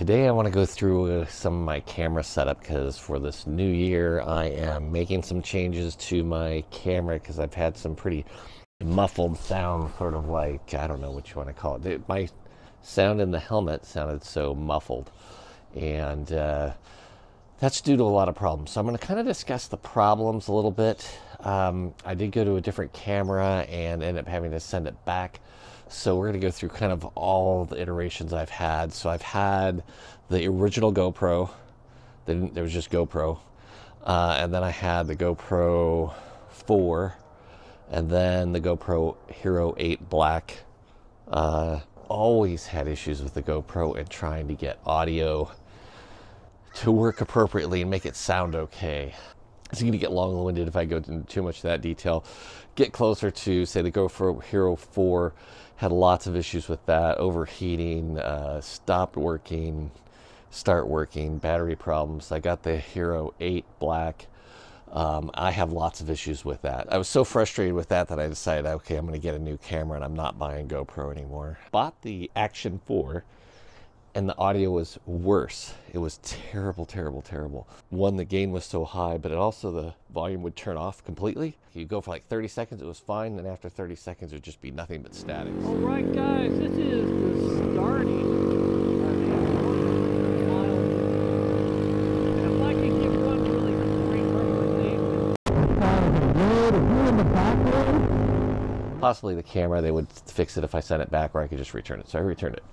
Today I want to go through some of my camera setup because for this new year I am making some changes to my camera because I've had some pretty muffled sound, sort of like, I don't know what you want to call it. My sound in the helmet sounded so muffled, and that's due to a lot of problems. So I'm going to kind of discuss the problems a little bit. I did go to a different camera and ended up having to send it back. So we're going to go through kind of all the iterations I've had. So I've had the original GoPro. Then there was just GoPro. And then I had the GoPro 4. And then the GoPro Hero 8 Black. Always had issues with the GoPro and trying to get audio to work appropriately and make it sound okay. It's going to get long-winded if I go into too much of that detail. Get closer to, say, the GoPro Hero 4. Had lots of issues with that, overheating, stopped working, start working, battery problems. I got the Hero 8 Black. I have lots of issues with that. I was so frustrated with that I decided, okay, I'm going to get a new camera and I'm not buying GoPro anymore. Bought the Action 4 and the audio was worse. It was terrible, terrible, terrible. One, the gain was so high, but it also, the volume would turn off completely. You go for like 30 seconds, it was fine, and after 30 seconds, it would just be nothing but static. All right, guys, this is the starting of the mile. And if I can give one really great recommendation. Possibly the camera, they would fix it if I sent it back, or I could just return it. So I returned it.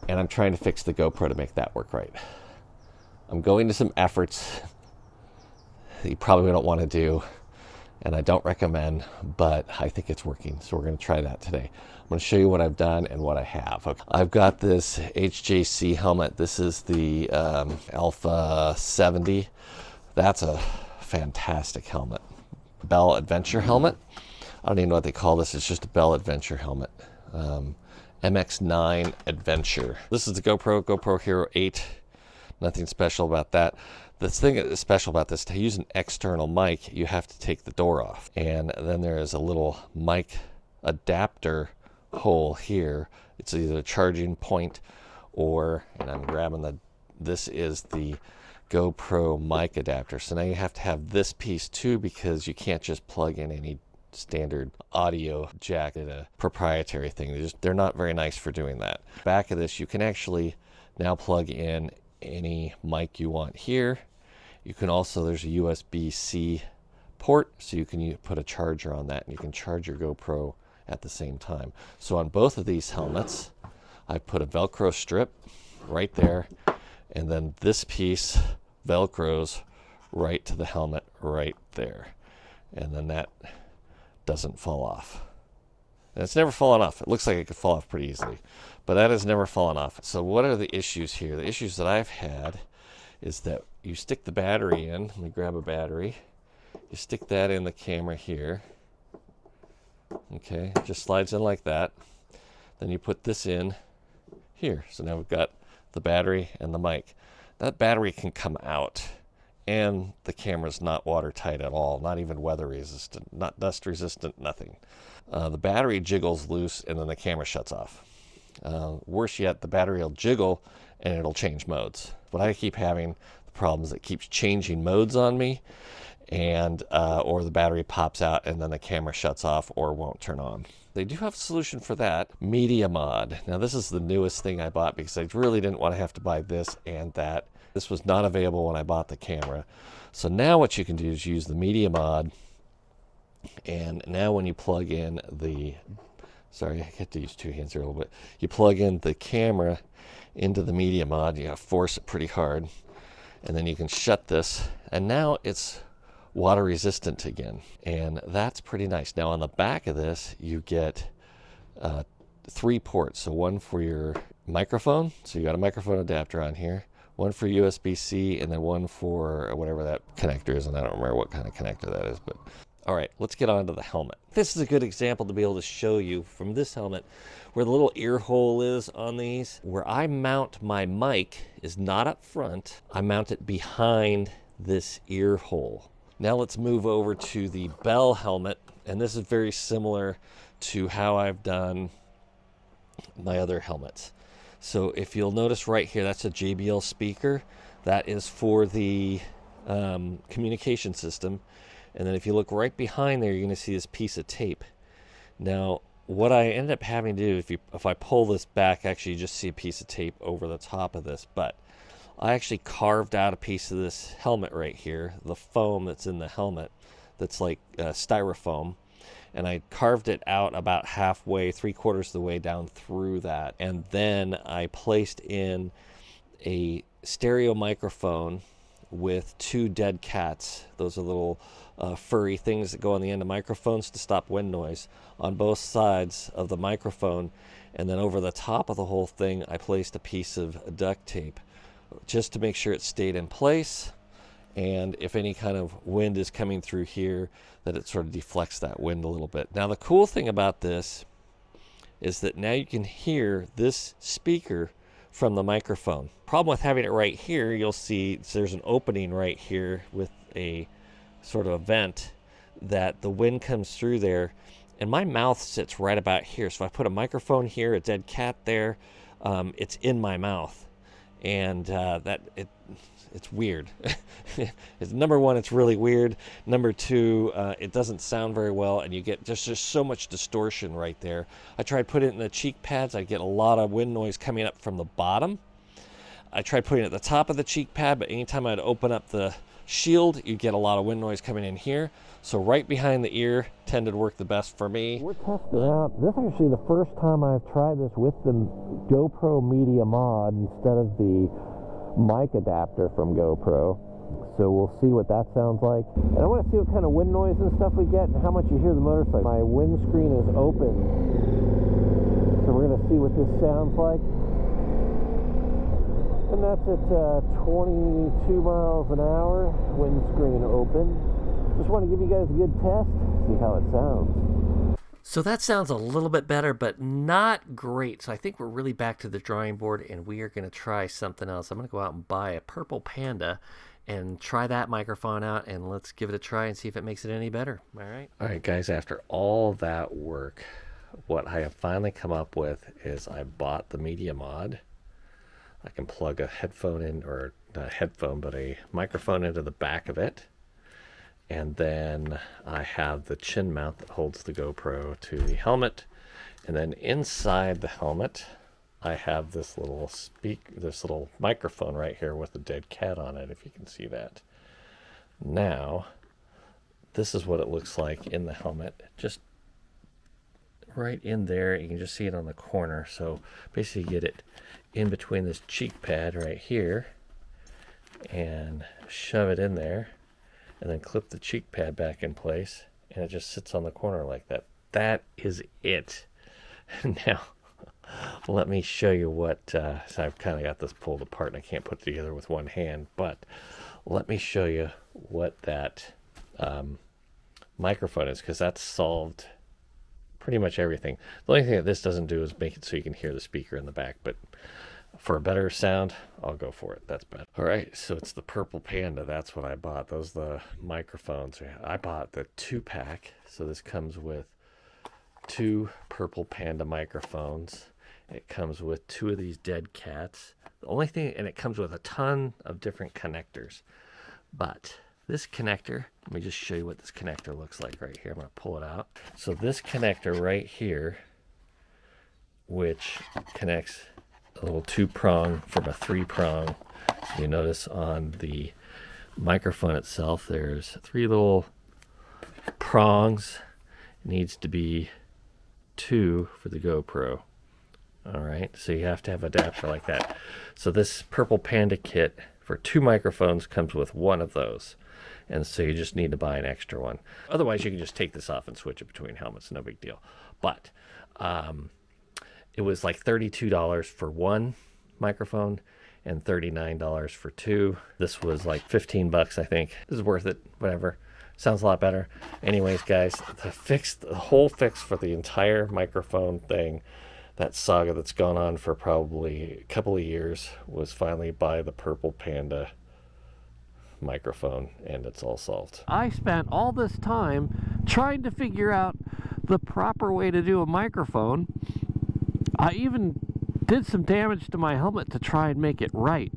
And I'm trying to fix the GoPro to make that work right. I'm going to some efforts that you probably don't want to do, and I don't recommend, but I think it's working. So we're going to try that today. I'm going to show you what I've done and what I have. Okay. I've got this HJC helmet. This is the Alpha 70. That's a fantastic helmet. Bell Adventure helmet. I don't even know what they call this. It's just a Bell Adventure helmet. MX9 Adventure. This is the GoPro Hero 8. Nothing special about that. The thing that is special about this, to use an external mic, you have to take the door off. And then there is a little mic adapter hole here. It's either a charging point or, and I'm grabbing this is the GoPro mic adapter. So now you have to have this piece too, because you can't just plug in any standard audio jack at a proprietary thing. They're not very nice for doing that. Back of this, you can actually now plug in any mic you want here. You can also, there's a USB-C port, so you can put a charger on that and you can charge your GoPro at the same time. So on both of these helmets, I put a Velcro strip right there, and then this piece Velcros right to the helmet right there. And then that doesn't fall off. And it's never fallen off. It looks like it could fall off pretty easily, but that has never fallen off. So what are the issues here? The issues that I've had is that you stick the battery in. Let me grab a battery. You stick that in the camera here. Okay, it just slides in like that. Then you put this in here. So now we've got the battery and the mic. That battery can come out, and the camera's not watertight at all, not even weather resistant, not dust resistant, nothing. The battery jiggles loose and then the camera shuts off. Worse yet, the battery will jiggle and it'll change modes. But I keep having the problems that keeps changing modes on me, and or the battery pops out and then the camera shuts off or won't turn on. They do have a solution for that, Media Mod. Now this is the newest thing I bought because I really didn't want to have to buy this and that. This was not available when I bought the camera. So now what you can do is use the Media Mod, and now when you plug in the, sorry, I get to use two hands here a little bit. You plug in the camera into the Media Mod, you gotta force it pretty hard, and then you can shut this, and now it's water resistant again, and that's pretty nice. Now on the back of this, you get 3 ports. So one for your microphone, so you got a microphone adapter on here, one for USB-C, and then one for whatever that connector is, and I don't remember what kind of connector that is. But all right, let's get on to the helmet. This is a good example to be able to show you from this helmet where the little ear hole is on these. Where I mount my mic is not up front. I mount it behind this ear hole. Now let's move over to the Bell helmet, and this is very similar to how I've done my other helmets. So if you'll notice right here, that's a JBL speaker. That is for the communication system. And then if you look right behind there, you're going to see this piece of tape. Now, what I ended up having to do, if I pull this back, actually you just see a piece of tape over the top of this. But I actually carved out a piece of this helmet right here, the foam that's in the helmet, that's like styrofoam. And I carved it out about halfway, 3/4 of the way down through that. And then I placed in a stereo microphone with 2 dead cats. Those are little furry things that go on the end of microphones to stop wind noise on both sides of the microphone. And then over the top of the whole thing, I placed a piece of duct tape just to make sure it stayed in place. And if any kind of wind is coming through here, that it sort of deflects that wind a little bit. Now the cool thing about this is that now you can hear this speaker from the microphone. Problem with having it right here, you'll see there's an opening right here with a sort of a vent that the wind comes through there, and my mouth sits right about here. So if I put a microphone here, a dead cat there, it's in my mouth, and it's weird. Number one, it's really weird. Number two, it doesn't sound very well, and you get just so much distortion right there. I tried putting it in the cheek pads. I'd get a lot of wind noise coming up from the bottom. I tried putting it at the top of the cheek pad, but anytime I'd open up the shield, you'd get a lot of wind noise coming in here. So right behind the ear tended to work the best for me. We're testing out. This is actually the first time I've tried this with the GoPro Media Mod instead of the mic adapter from GoPro. So we'll see what that sounds like. And I want to see what kind of wind noise and stuff we get and how much you hear the motorcycle. My windscreen is open, so we're going to see what this sounds like. And that's at 22 miles an hour, windscreen open. Just want to give you guys a good test, see how it sounds. So that sounds a little bit better, but not great. So I think we're really back to the drawing board, and we are going to try something else. I'm going to go out and buy a Purple Panda and try that microphone out, and let's give it a try and see if it makes it any better. All right? All right, guys, after all that work, what I have finally come up with is I bought the Media Mod. I can plug a headphone in, or not a headphone, but a microphone into the back of it. And then I have the chin mount that holds the GoPro to the helmet. And then inside the helmet, I have this little microphone right here with a dead cat on it, if you can see that. Now, this is what it looks like in the helmet. Just right in there, you can just see it on the corner. So basically you get it in between this cheek pad right here and shove it in there, and then clip the cheek pad back in place, and it just sits on the corner like that. That is it. Now, let me show you what, so I've kind of got this pulled apart and I can't put it together with one hand, but let me show you what that microphone is, because that's solved pretty much everything. The only thing that this doesn't do is make it so you can hear the speaker in the back, but for a better sound, I'll go for it. That's better. All right, so it's the Purple Panda. That's what I bought. Those are the microphones. I bought the 2-pack, so this comes with 2 Purple Panda microphones. It comes with 2 of these dead cats. The only thing, and it comes with a ton of different connectors. But this connector, let me just show you what this connector looks like right here. I'm going to pull it out. So this connector right here, which connects a little 2-prong from a 3-prong. So you notice on the microphone itself, there's 3 little prongs. It needs to be 2 for the GoPro. All right, so you have to have an adapter like that. So this Purple Panda kit for 2 microphones comes with 1 of those. And so you just need to buy an extra one. Otherwise, you can just take this off and switch it between helmets. No big deal. But it was like $32 for 1 microphone and $39 for 2. This was like 15 bucks, I think. This is worth it. Whatever. Sounds a lot better. Anyways, guys, the whole fix for the entire microphone thing, that saga that's gone on for probably a couple of years, was finally buy the Purple Panda microphone, and it's all solved. I spent all this time trying to figure out the proper way to do a microphone. I even did some damage to my helmet to try and make it right.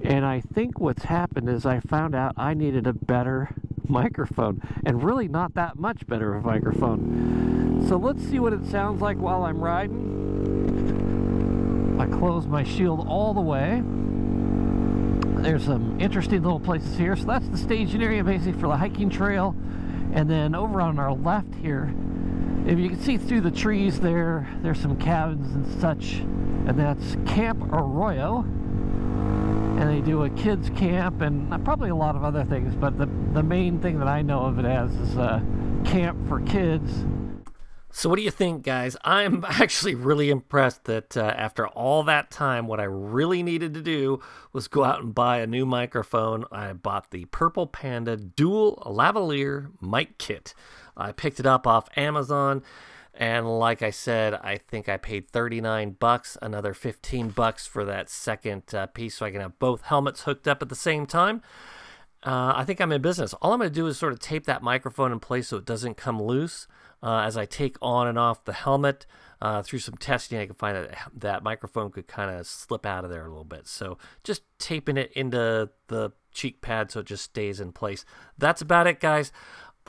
And I think what's happened is I found out I needed a better microphone, and really not that much better of a microphone. So let's see what it sounds like while I'm riding. I close my shield all the way. There's some interesting little places here. So that's the staging area basically for the hiking trail. And then over on our left here, if you can see through the trees there, there's some cabins and such. And that's Camp Arroyo. And they do a kids camp and probably a lot of other things, but the main thing that I know of it as is a camp for kids. So what do you think, guys? I'm actually really impressed that after all that time, what I really needed to do was go out and buy a new microphone. I bought the Purple Panda dual lavalier mic kit. I picked it up off Amazon. And like I said, I think I paid $39, another $15 for that second piece so I can have both helmets hooked up at the same time. I think I'm in business. All I'm going to do is sort of tape that microphone in place so it doesn't come loose. As I take on and off the helmet, through some testing, I can find that that microphone could kind of slip out of there a little bit. So just taping it into the cheek pad so it just stays in place. That's about it, guys.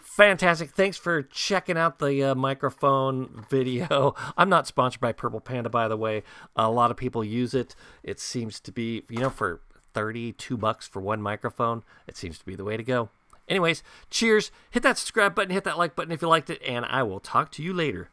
Fantastic. Thanks for checking out the microphone video. I'm not sponsored by Purple Panda, by the way. A lot of people use it. It seems to be, you know, for $32 for one microphone, it seems to be the way to go. Anyways, cheers. Hit that subscribe button, hit that like button if you liked it, and I will talk to you later.